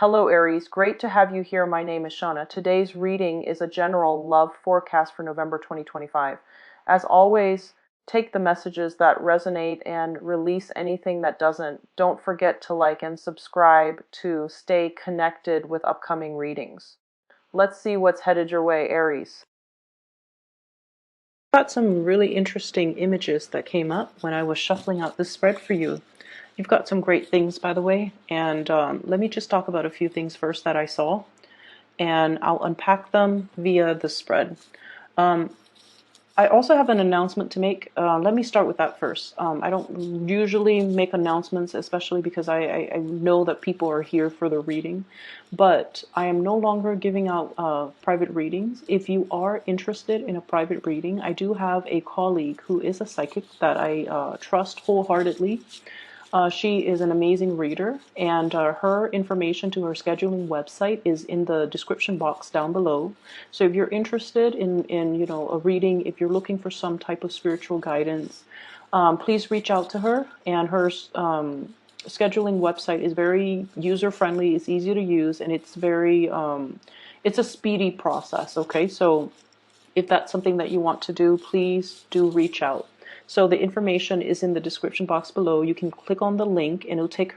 Hello Aries, great to have you here. My name is Shauna. Today's reading is a general love forecast for November 2025. As always, take the messages that resonate and release anything that doesn't. Don't forget to like and subscribe to stay connected with upcoming readings. Let's see what's headed your way, Aries. Got some really interesting images that came up when I was shuffling out this spread for you. You've got some great things, by the way, and let me just talk about a few things first that I saw, and I'll unpack them via the spread. Um, I also have an announcement to make. Let me start with that first. I don't usually make announcements, especially because I know that people are here for the reading, but I am no longer giving out private readings. If you are interested in a private reading, I do have a colleague who is a psychic that I trust wholeheartedly. She is an amazing reader, and her information to her scheduling website is in the description box down below. So if you're interested in a reading, if you're looking for some type of spiritual guidance, please reach out to her. And her scheduling website is very user friendly. It's easy to use, and it's very it's a speedy process. Okay, so if that's something that you want to do, please do reach out. So the information is in the description box below. You can click on the link and it'll take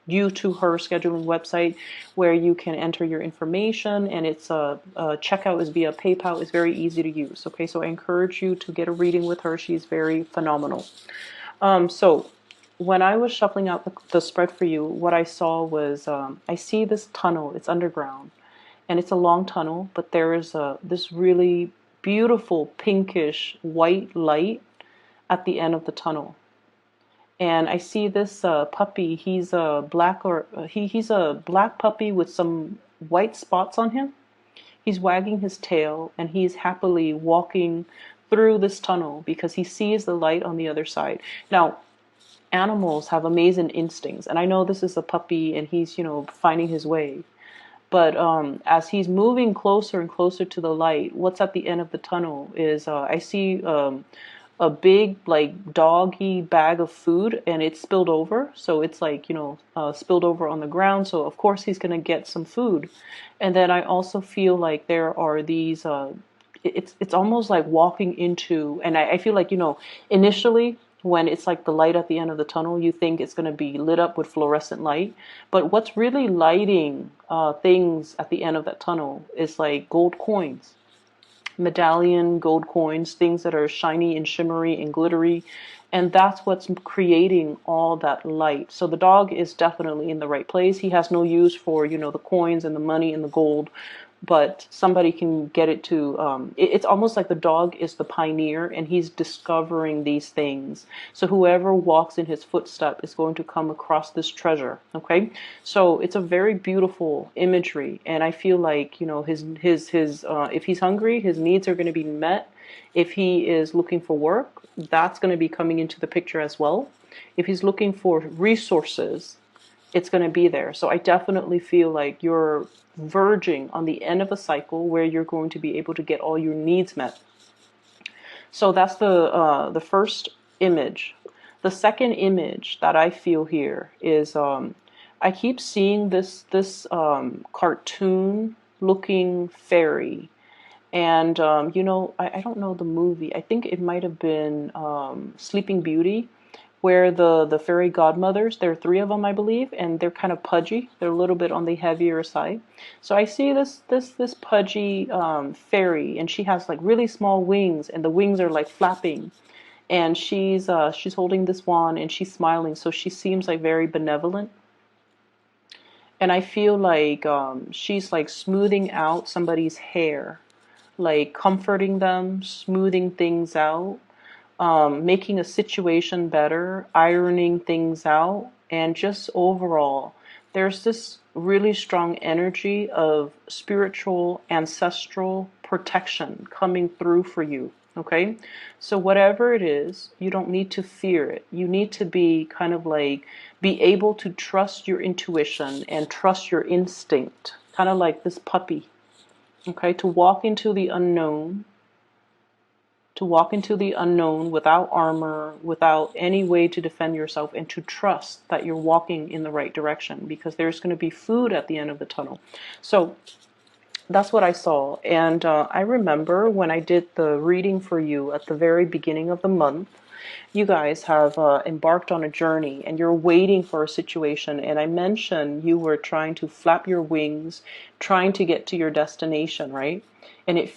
you to her scheduling website where you can enter your information, and it's checkout is via PayPal. It's very easy to use. Okay, so I encourage you to get a reading with her. She's very phenomenal. So when I was shuffling out the spread for you, what I saw was I see this tunnel. It's underground, and it's a long tunnel, but there is this really beautiful pinkish white light at the end of the tunnel. And I see this puppy. He's a black he's a black puppy with some white spots on him. He's wagging his tail and he's happily walking through this tunnel because he sees the light on the other side. Now, animals have amazing instincts, and I know this is a puppy and he's, finding his way. But as he's moving closer and closer to the light, what's at the end of the tunnel is I see a big like doggy bag of food, and it's spilled over. So it's like, spilled over on the ground. So of course he's going to get some food. And then I also feel like there are these, it's almost like walking into, and I feel like, initially when it's like the light at the end of the tunnel, you think it's going to be lit up with fluorescent light. But what's really lighting things at the end of that tunnel is like gold coins, medallion gold coins, things that are shiny and shimmery and glittery. And that's what's creating all that light. So the dog is definitely in the right place. He has no use for, the coins and the money and the gold, but somebody can get it to, it's almost like the dog is the pioneer and he's discovering these things. So whoever walks in his footstep is going to come across this treasure. Okay, so it's a very beautiful imagery, and I feel like, his if he's hungry, his needs are going to be met. If he is looking for work, that's going to be coming into the picture as well. If he's looking for resources, it's going to be there. So I definitely feel like you're verging on the end of a cycle where you're going to be able to get all your needs met. So that's the first image. The second image that I feel here is I keep seeing this cartoon looking fairy. And I don't know the movie. I think it might have been Sleeping Beauty, where the fairy godmothers, there are three of them, I believe, and they're kind of pudgy. They're a little bit on the heavier side. So I see this pudgy fairy, and she has like really small wings, and the wings are like flapping. And she's holding this wand, and she's smiling, so she seems like very benevolent. And I feel like she's like smoothing out somebody's hair, like comforting them, smoothing things out, making a situation better, ironing things out, and just overall, there's this really strong energy of spiritual, ancestral protection coming through for you. Okay, so whatever it is, you don't need to fear it. You need to be kind of like, be able to trust your intuition and trust your instinct, kind of like this puppy. Okay, to walk into the unknown, to walk into the unknown without armor, without any way to defend yourself, and to trust that you're walking in the right direction, because there's going to be food at the end of the tunnel. So that's what I saw. And I remember when I did the reading for you at the very beginning of the month, you guys have embarked on a journey and you're waiting for a situation. And I mentioned you were trying to flap your wings, trying to get to your destination, right? And it's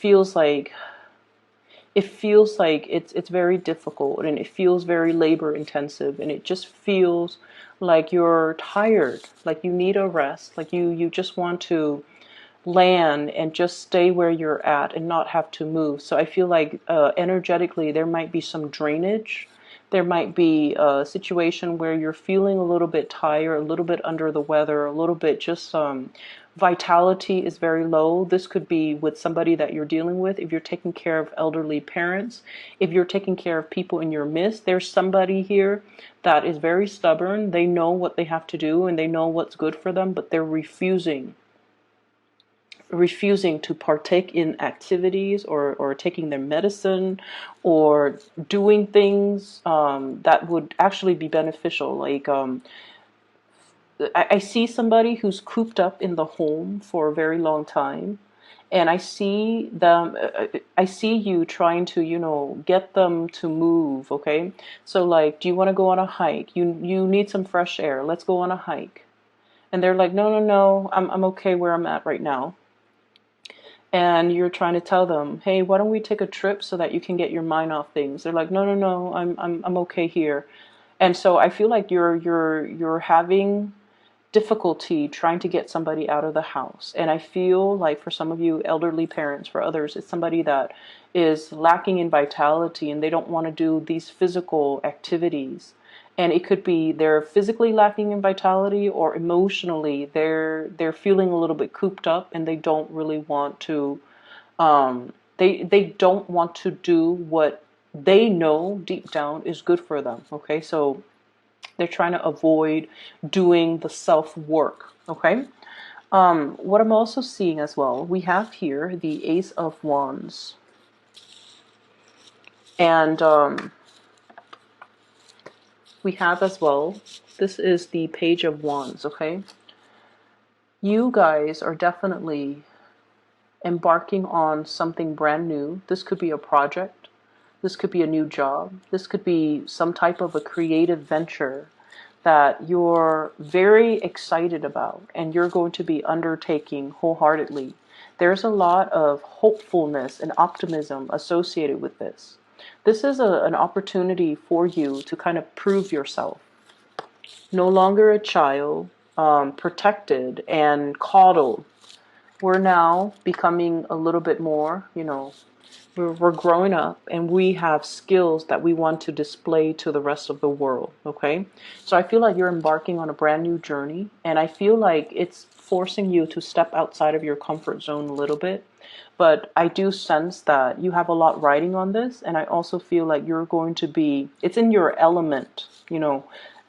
very difficult, and it feels very labor intensive, and it just feels like you're tired, like you need a rest, like you just want to land and just stay where you're at and not have to move. So I feel like energetically there might be some drainage. There might be a situation where you're feeling a little bit tired, a little bit under the weather, a little bit just vitality is very low. This could be with somebody that you're dealing with. If you're taking care of elderly parents, if you're taking care of people in your midst, there's somebody here that is very stubborn. They know what they have to do and they know what's good for them, but they're refusing to partake in activities or taking their medicine or doing things that would actually be beneficial. Like I see somebody who's cooped up in the home for a very long time, and I see them. I see you trying to, get them to move. Okay, so like, do you want to go on a hike? You need some fresh air. Let's go on a hike. And they're like, no, no, no. I'm okay where I'm at right now. And you're trying to tell them, hey, why don't we take a trip so that you can get your mind off things? They're like, no, no, no, I'm okay here. And so I feel like you're having difficulty trying to get somebody out of the house. And I feel like for some of you elderly parents, for others, it's somebody that is lacking in vitality and they don't want to do these physical activities. And it could be they're physically lacking in vitality, or emotionally they're feeling a little bit cooped up and they don't really want to they don't want to do what they know deep down is good for them. Okay, so they're trying to avoid doing the self work. Okay. What I'm also seeing as well, we have here the Ace of Wands, and we have as well, this is the Page of Wands. Okay, you guys are definitely embarking on something brand new. This could be a project. This could be a new job. This could be some type of a creative venture that you're very excited about and you're going to be undertaking wholeheartedly. There's a lot of hopefulness and optimism associated with this. This is an opportunity for you to kind of prove yourself. No longer a child, protected and coddled. We're now becoming a little bit more, we're growing up and we have skills that we want to display to the rest of the world. Okay, so I feel like you're embarking on a brand new journey, and I feel like it's forcing you to step outside of your comfort zone a little bit. But I do sense that you have a lot riding on this, and I also feel like you're going to be, it's in your element,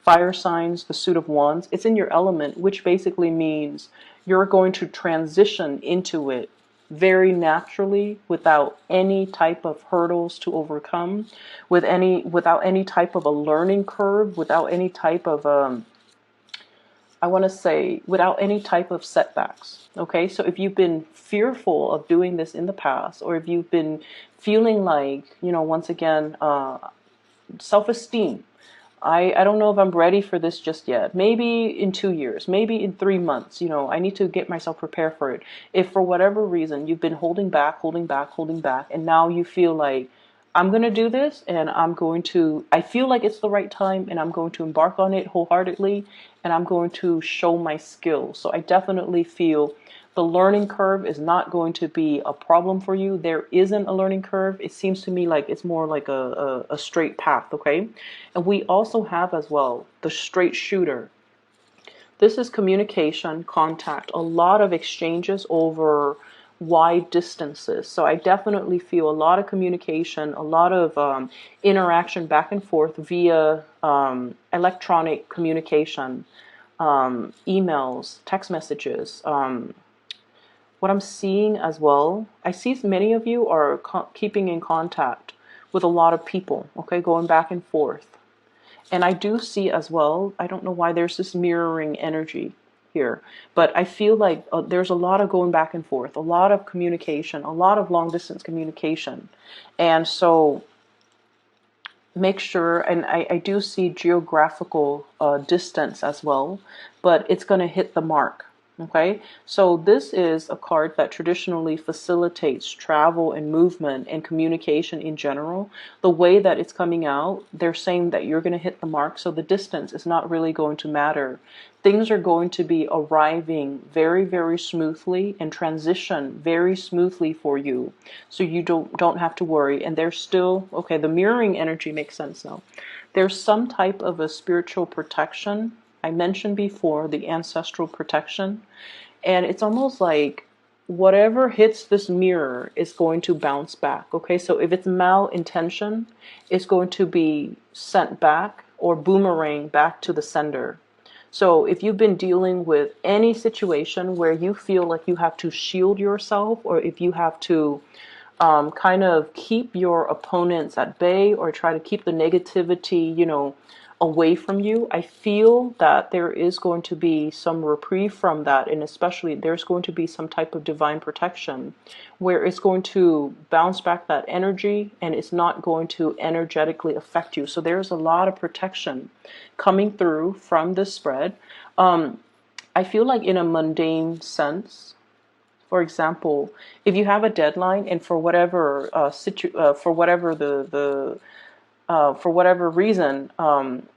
fire signs, the suit of wands, it's in your element, which basically means you're going to transition into it very naturally, without any type of hurdles to overcome, without any type of a learning curve, without any type of I want to say without any type of setbacks. Okay, so if you've been fearful of doing this in the past, or if you've been feeling like, once again, self-esteem, I don't know if I'm ready for this just yet. Maybe in 2 years, maybe in 3 months, I need to get myself prepared for it. If for whatever reason you've been holding back, and now you feel like, I'm going to do this and I feel like it's the right time and I'm going to embark on it wholeheartedly and I'm going to show my skills. So I definitely feel the learning curve is not going to be a problem for you. There isn't a learning curve. It seems to me like it's more like a straight path, okay? And we also have as well the straight shooter. This is communication, contact, a lot of exchanges over wide distances. So I definitely feel a lot of communication, a lot of interaction back and forth via electronic communication, emails, text messages. What I'm seeing as well, I see many of you are keeping in contact with a lot of people, okay, going back and forth. And I do see as well, I don't know why there's this mirroring energy here, but I feel like there's a lot of going back and forth, a lot of communication, a lot of long distance communication. And so make sure, and I do see geographical distance as well, but it's going to hit the mark. Okay, so this is a card that traditionally facilitates travel and movement and communication in general. The way that it's coming out, they're saying that you're going to hit the mark, so the distance is not really going to matter. Things are going to be arriving very, very smoothly and transition very smoothly for you, so you don't have to worry. And there's still, okay, the mirroring energy makes sense now. There's some type of a spiritual protection. I mentioned before the ancestral protection, and it's almost like whatever hits this mirror is going to bounce back. Okay, so if it's malintention, it's going to be sent back or boomerang back to the sender. So if you've been dealing with any situation where you feel like you have to shield yourself, or if you have to kind of keep your opponents at bay or try to keep the negativity, away from you, I feel that there is going to be some reprieve from that, and especially there's going to be some type of divine protection where it's going to bounce back that energy and it's not going to energetically affect you. So there's a lot of protection coming through from this spread. I feel like in a mundane sense, for example, if you have a deadline and for whatever for whatever reason,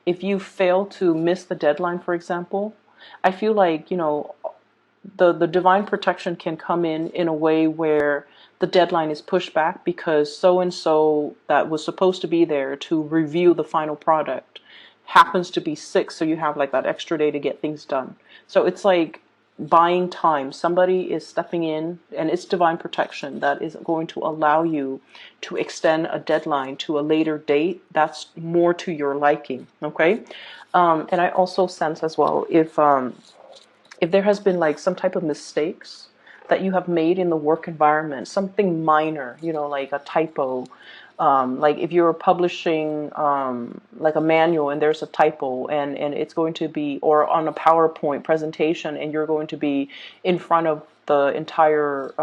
if you fail to miss the deadline, for example, I feel like, the divine protection can come in a way where the deadline is pushed back because so and so that was supposed to be there to review the final product happens to be sick, so you have like that extra day to get things done. So it's like buying time. Somebody is stepping in, and it's divine protection that is going to allow you to extend a deadline to a later date that's more to your liking. Okay, and I also sense as well, if there has been like some type of mistakes that you have made in the work environment, something minor, like a typo, like if you're publishing like a manual and there's a typo, and it's going to be, or on a PowerPoint presentation and you're going to be in front of the entire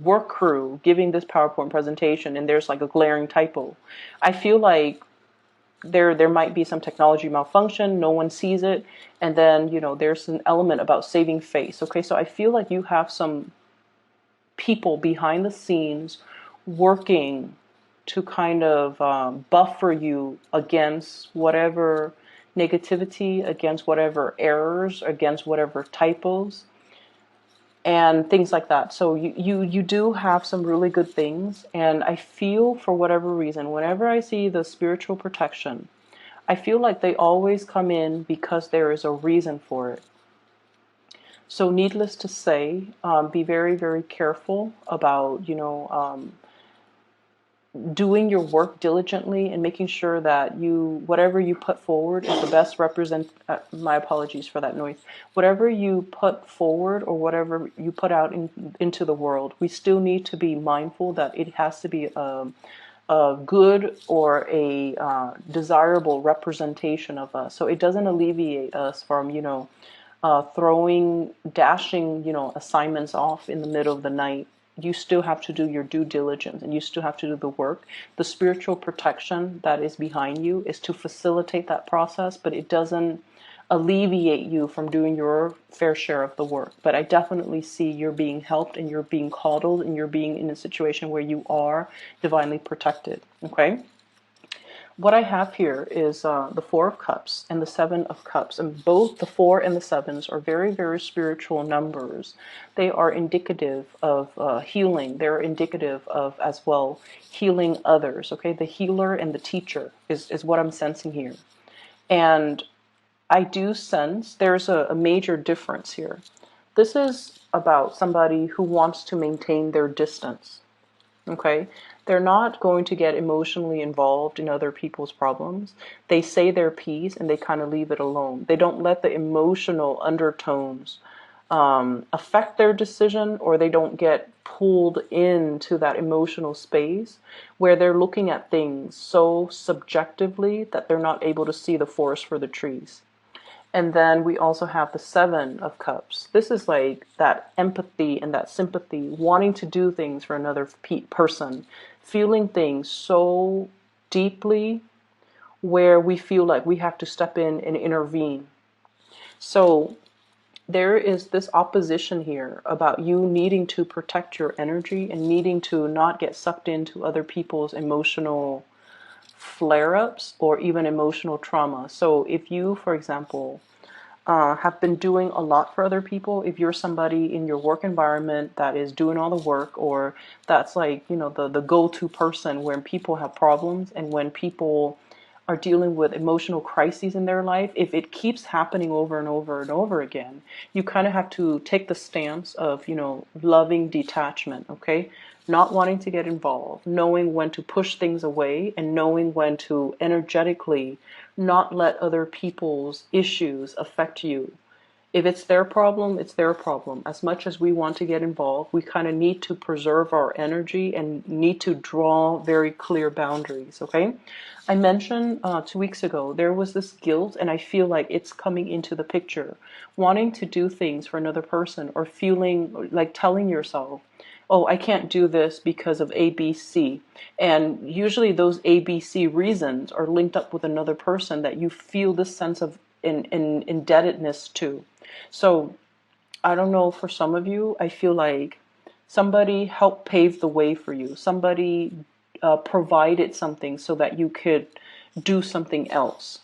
work crew giving this PowerPoint presentation and there's like a glaring typo. I feel like there might be some technology malfunction, no one sees it, and then there's an element about saving face. Okay, so I feel like you have some people behind the scenes working to kind of buffer you against whatever negativity, against whatever errors, against whatever typos, and things like that. So you do have some really good things, and I feel for whatever reason, whenever I see the spiritual protection, I feel like they always come in because there is a reason for it. So needless to say, be very, very careful about, doing your work diligently and making sure that whatever you put forward is the best my apologies for that noise. Whatever you put forward or whatever you put out into the world, we still need to be mindful that it has to be a good or a desirable representation of us. So it doesn't alleviate us from, dashing, assignments off in the middle of the night. You still have to do your due diligence and you still have to do the work. The spiritual protection that is behind you is to facilitate that process, but it doesn't alleviate you from doing your fair share of the work. But I definitely see you're being helped and you're being coddled and you're being in a situation where you are divinely protected. Okay? What I have here is the Four of Cups and the Seven of Cups, and both the 4 and the 7s are very, very spiritual numbers. They are indicative of healing. They're indicative of, as well, healing others. Okay, the healer and the teacher is what I'm sensing here. And I do sense there's a major difference here. This is about somebody who wants to maintain their distance. Okay, they're not going to get emotionally involved in other people's problems. They say their piece and they kind of leave it alone. They don't let the emotional undertones affect their decision, or they don't get pulled into that emotional space where they're looking at things so subjectively that they're not able to see the forest for the trees. And then we also have the Seven of Cups. This is like that empathy and that sympathy, wanting to do things for another person, feeling things so deeply where we feel like we have to step in and intervene. So there is this opposition here about you needing to protect your energy and needing to not get sucked into other people's emotional flare-ups or even emotional trauma. So if you, for example, have been doing a lot for other people, if you're somebody in your work environment that is doing all the work, or that's like, the go-to person when people have problems and when people are dealing with emotional crises in their life, if it keeps happening over and over and over again, you kind of have to take the stance of, loving detachment, okay? Not wanting to get involved, knowing when to push things away, and knowing when to energetically not let other people's issues affect you. If it's their problem, it's their problem. As much as we want to get involved, we kind of need to preserve our energy and need to draw very clear boundaries, okay? I mentioned 2 weeks ago, there was this guilt, and I feel like it's coming into the picture. Wanting to do things for another person, or feeling like telling yourself, oh, I can't do this because of A, B, C. And usually those A, B, C reasons are linked up with another person that you feel this sense of indebtedness to. So I don't know, for some of you, I feel like somebody helped pave the way for you. Somebody provided something so that you could do something else.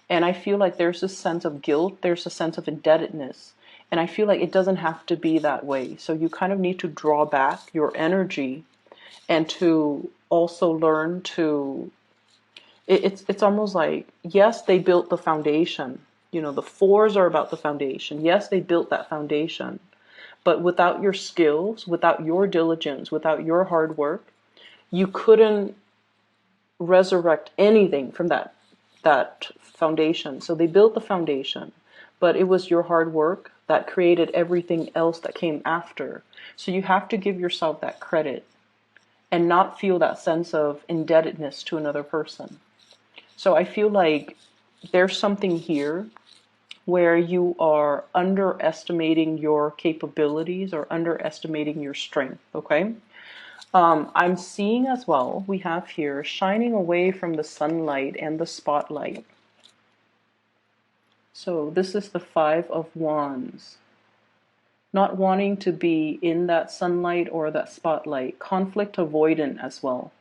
And I feel like there's a sense of guilt, there's a sense of indebtedness. And I feel like it doesn't have to be that way. So you kind of need to draw back your energy and to also learn to, it's almost like, yes, they built the foundation. The fours are about the foundation. Yes, they built that foundation. But without your skills, without your diligence, without your hard work, you couldn't resurrect anything from that foundation. So they built the foundation, but it was your hard work that created everything else that came after. So you have to give yourself that credit and not feel that sense of indebtedness to another person. So I feel like there's something here where you are underestimating your capabilities or underestimating your strength, okay? I'm seeing as well, we have here shining away from the sunlight and the spotlight. So this is the Five of Wands. Not wanting to be in that sunlight or that spotlight. Conflict avoidant as well.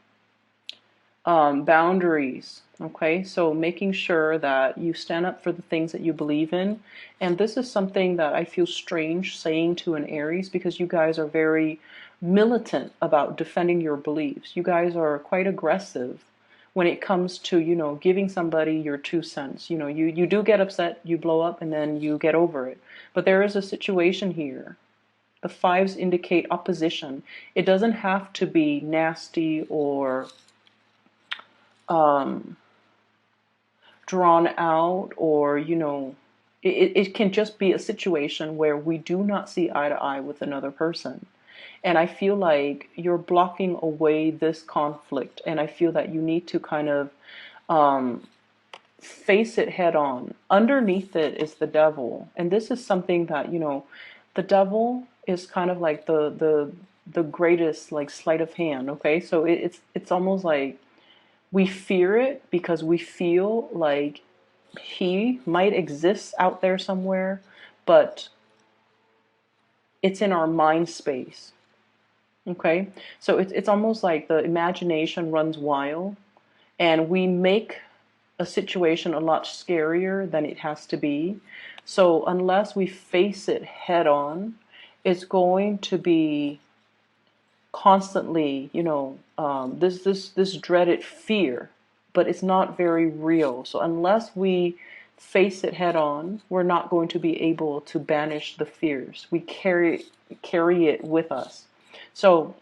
Boundaries, okay? So making sure that you stand up for the things that you believe in. And this is something that I feel strange saying to an Aries, because you guys are very militant about defending your beliefs. You guys are quite aggressive when it comes to, giving somebody your 2 cents. You do get upset, you blow up, and then you get over it. But there is a situation here. The fives indicate opposition. It doesn't have to be nasty or drawn out, or it can just be a situation where we do not see eye to eye with another person. And I feel like you're blocking away this conflict, and I feel that you need to kind of face it head on. Underneath it is the devil, and this is something that the devil is kind of like the greatest like sleight of hand, okay? So it's almost like we fear it because we feel like he might exist out there somewhere, but it's in our mind space. Okay? So it's almost like the imagination runs wild, and we make a situation a lot scarier than it has to be. So unless we face it head on, it's going to be constantly, this dreaded fear, but it's not very real. So unless we face it head on, we're not going to be able to banish the fears. We carry it with us. So,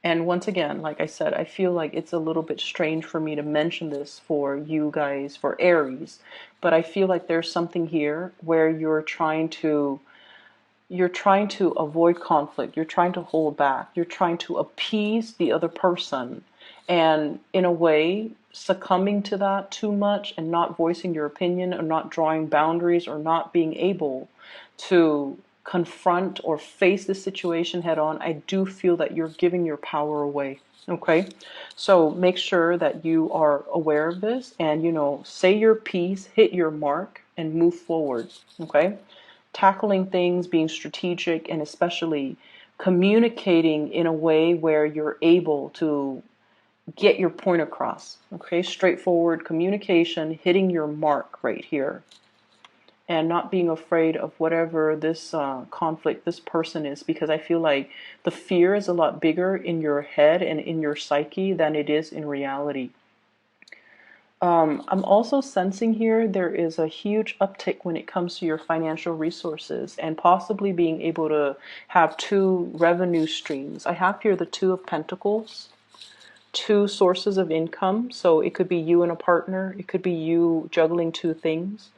and once again, like I said, I feel like it's a little bit strange for me to mention this for you guys, for Aries, but I feel like there's something here where you're trying to you're trying to avoid conflict, you're trying to hold back, you're trying to appease the other person, and in a way succumbing to that too much and not voicing your opinion or not drawing boundaries or not being able to confront or face the situation head on. I do feel that you're giving your power away. Okay, so make sure that you are aware of this and, say your piece, hit your mark, and move forward. Okay, tackling things, being strategic, and especially communicating in a way where you're able to get your point across. Okay, straightforward communication, hitting your mark right here, and not being afraid of whatever this conflict, this person is, because I feel like the fear is a lot bigger in your head and in your psyche than it is in reality. I'm also sensing here there is a huge uptick when it comes to your financial resources and possibly being able to have two revenue streams. I have here the Two of Pentacles, two sources of income. So it could be you and a partner, it could be you juggling two things.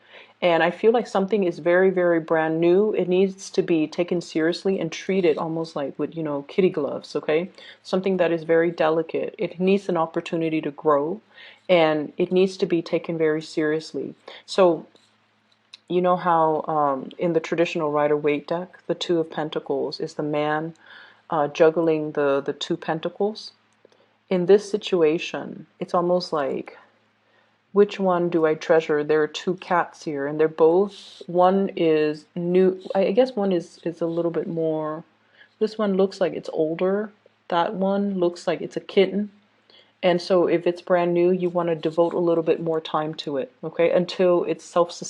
And I feel like something is very, very brand new. It needs to be taken seriously and treated almost like with, kitty gloves, okay? Something that is very delicate. It needs an opportunity to grow and it needs to be taken very seriously. So, you know how in the traditional Rider-Waite deck, the Two of Pentacles is the man juggling the two pentacles? In this situation, it's almost like, which one do I treasure? There are two cats here, and they're both, one is new, I guess one is a little bit more, this one looks like it's older, that one looks like it's a kitten. And so if it's brand new, you want to devote a little bit more time to it, okay, until it's self-sustaining.